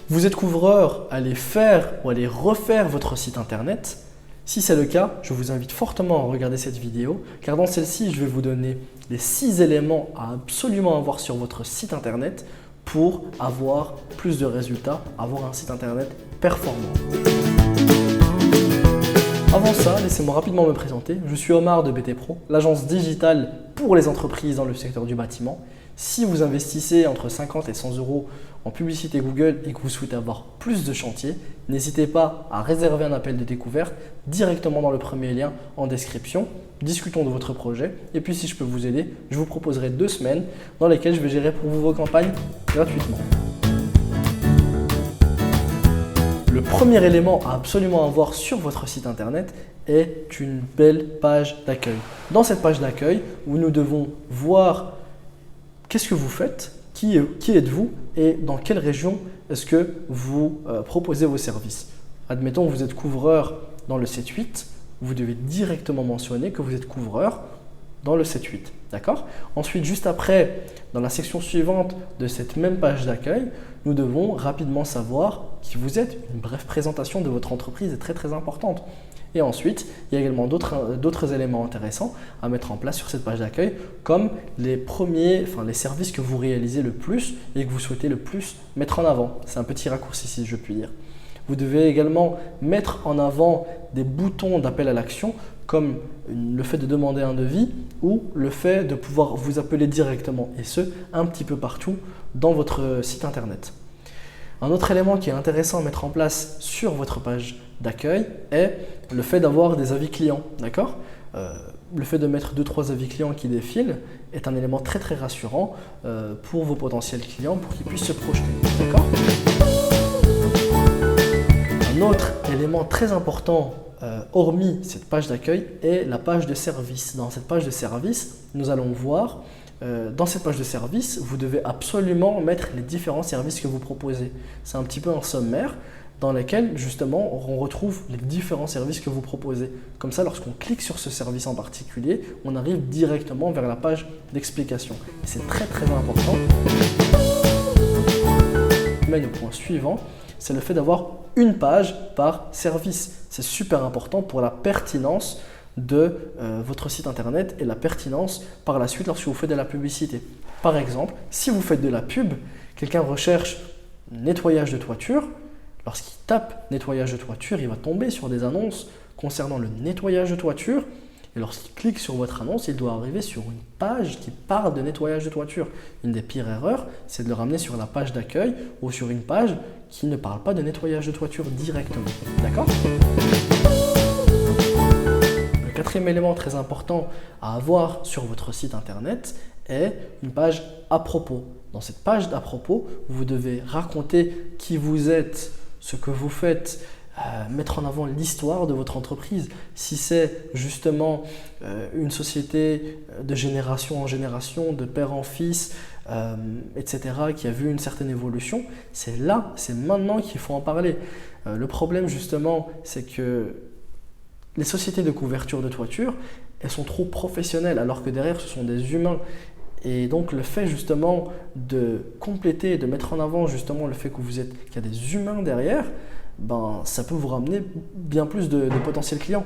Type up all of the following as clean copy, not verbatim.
Vous êtes couvreur à aller faire ou à aller refaire votre site internet? Si c'est le cas, je vous invite fortement à regarder cette vidéo car dans celle-ci, je vais vous donner les 6 éléments à absolument avoir sur votre site internet pour avoir plus de résultats, avoir un site internet performant. Avant ça, laissez-moi rapidement me présenter. Je suis Omar de BT Pro, l'agence digitale pour les entreprises dans le secteur du bâtiment. Si vous investissez entre 50 et 100 euros en publicité Google et que vous souhaitez avoir plus de chantiers, n'hésitez pas à réserver un appel de découverte directement dans le premier lien en description. Discutons de votre projet et puis si je peux vous aider, je vous proposerai 2 semaines dans lesquelles je vais gérer pour vous vos campagnes gratuitement. Le premier élément à absolument avoir sur votre site internet est une belle page d'accueil. Dans cette page d'accueil, où nous devons voir qu'est-ce que vous faites, qui êtes-vous et dans quelle région est-ce que vous proposez vos services. Admettons que vous êtes couvreur dans le 7-8, vous devez directement mentionner que vous êtes couvreur dans le 7-8. D'accord ? Ensuite, juste après, dans la section suivante de cette même page d'accueil, nous devons rapidement savoir qui vous êtes. Une brève présentation de votre entreprise est très très importante. Et ensuite, il y a également d'autres éléments intéressants à mettre en place sur cette page d'accueil, comme les services que vous réalisez le plus et que vous souhaitez le plus mettre en avant. C'est un petit raccourci si je puis dire. Vous devez également mettre en avant des boutons d'appel à l'action comme le fait de demander un devis ou le fait de pouvoir vous appeler directement et ce, un petit peu partout dans votre site internet. Un autre élément qui est intéressant à mettre en place sur votre page d'accueil est le fait d'avoir des avis clients. D'accord ? Le fait de mettre 2-3 avis clients qui défilent est un élément très très rassurant pour vos potentiels clients pour qu'ils puissent se projeter. D'accord ? Un autre élément très important hormis cette page d'accueil est la page de service. Dans cette page de service, nous allons voir dans cette page de service, vous devez absolument mettre les différents services que vous proposez. C'est un petit peu un sommaire dans lequel justement on retrouve les différents services que vous proposez. Comme ça, lorsqu'on clique sur ce service en particulier, on arrive directement vers la page d'explication. C'est très très important. Mais le point suivant, c'est le fait d'avoir une page par service. C'est super important pour la pertinence de votre site internet et la pertinence par la suite lorsque vous faites de la publicité. Par exemple, si vous faites de la pub, quelqu'un recherche nettoyage de toiture, lorsqu'il tape nettoyage de toiture, il va tomber sur des annonces concernant le nettoyage de toiture et lorsqu'il clique sur votre annonce, il doit arriver sur une page qui parle de nettoyage de toiture. Une des pires erreurs, c'est de le ramener sur la page d'accueil ou sur une page qui ne parle pas de nettoyage de toiture directement. D'accord ? Le quatrième élément très important à avoir sur votre site internet est une page à propos. Dans cette page à propos, vous devez raconter qui vous êtes, ce que vous faites, mettre en avant l'histoire de votre entreprise. Si c'est justement une société de génération en génération, de père en fils, etc., qui a vu une certaine évolution, c'est maintenant qu'il faut en parler. Le problème justement, c'est que les sociétés de couverture de toiture, elles sont trop professionnelles alors que derrière ce sont des humains. Et donc le fait justement de compléter, de mettre en avant justement le fait qu'il y a des humains derrière, ça peut vous ramener bien plus de potentiels clients.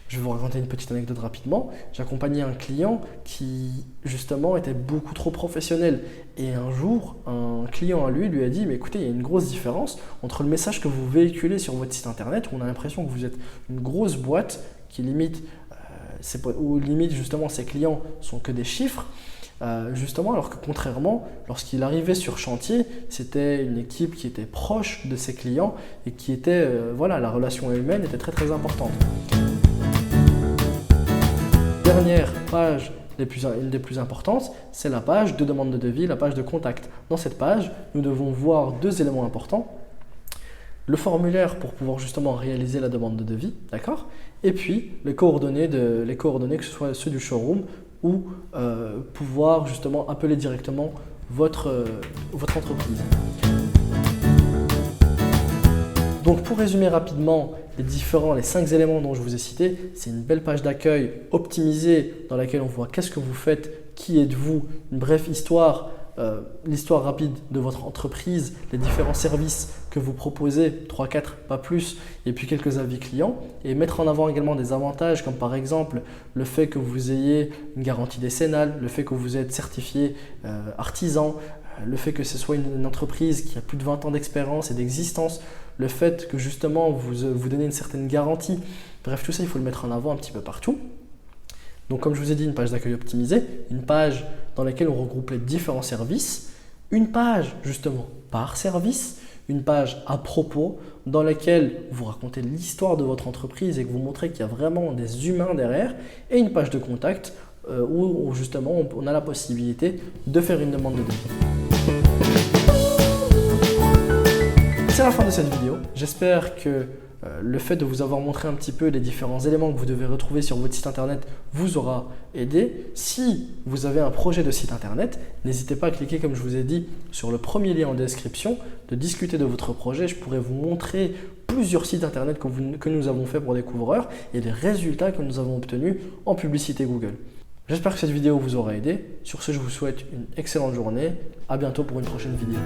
Je vais vous raconter une petite anecdote rapidement. J'accompagnais un client qui justement était beaucoup trop professionnel. Et un jour, un client à lui a dit « Mais écoutez, il y a une grosse différence entre le message que vous véhiculez sur votre site internet où on a l'impression que vous êtes une grosse boîte qui limite justement ses clients sont que des chiffres. Justement, alors que contrairement, lorsqu'il arrivait sur chantier, c'était une équipe qui était proche de ses clients et qui était, la relation humaine était très très importante. Dernière page, une des plus importantes, c'est la page de demande de devis, la page de contact. Dans cette page, nous devons voir 2 éléments importants. Le formulaire pour pouvoir justement réaliser la demande de devis, d'accord ? Et puis les coordonnées, que ce soit ceux du showroom ou pouvoir justement appeler directement votre entreprise. Donc pour résumer rapidement les 5 éléments dont je vous ai cités, c'est une belle page d'accueil optimisée dans laquelle on voit qu'est-ce que vous faites, qui êtes-vous, une brève histoire l'histoire rapide de votre entreprise, les différents services que vous proposez, 3, 4, pas plus, et puis quelques avis clients, et mettre en avant également des avantages comme par exemple le fait que vous ayez une garantie décennale, le fait que vous êtes certifié artisan, le fait que ce soit une entreprise qui a plus de 20 ans d'expérience et d'existence, le fait que justement vous donnez une certaine garantie. Bref, tout ça, il faut le mettre en avant un petit peu partout. Donc comme je vous ai dit, une page d'accueil optimisée, une page dans laquelle on regroupe les différents services, une page justement par service, une page à propos dans laquelle vous racontez l'histoire de votre entreprise et que vous montrez qu'il y a vraiment des humains derrière, et une page de contact où justement on a la possibilité de faire une demande de devis. C'est la fin de cette vidéo. J'espère que le fait de vous avoir montré un petit peu les différents éléments que vous devez retrouver sur votre site internet vous aura aidé. Si vous avez un projet de site internet, n'hésitez pas à cliquer, comme je vous ai dit, sur le premier lien en description, de discuter de votre projet. Je pourrais vous montrer plusieurs sites internet que nous avons fait pour Découvreur et les résultats que nous avons obtenus en publicité Google. J'espère que cette vidéo vous aura aidé. Sur ce, je vous souhaite une excellente journée. À bientôt pour une prochaine vidéo.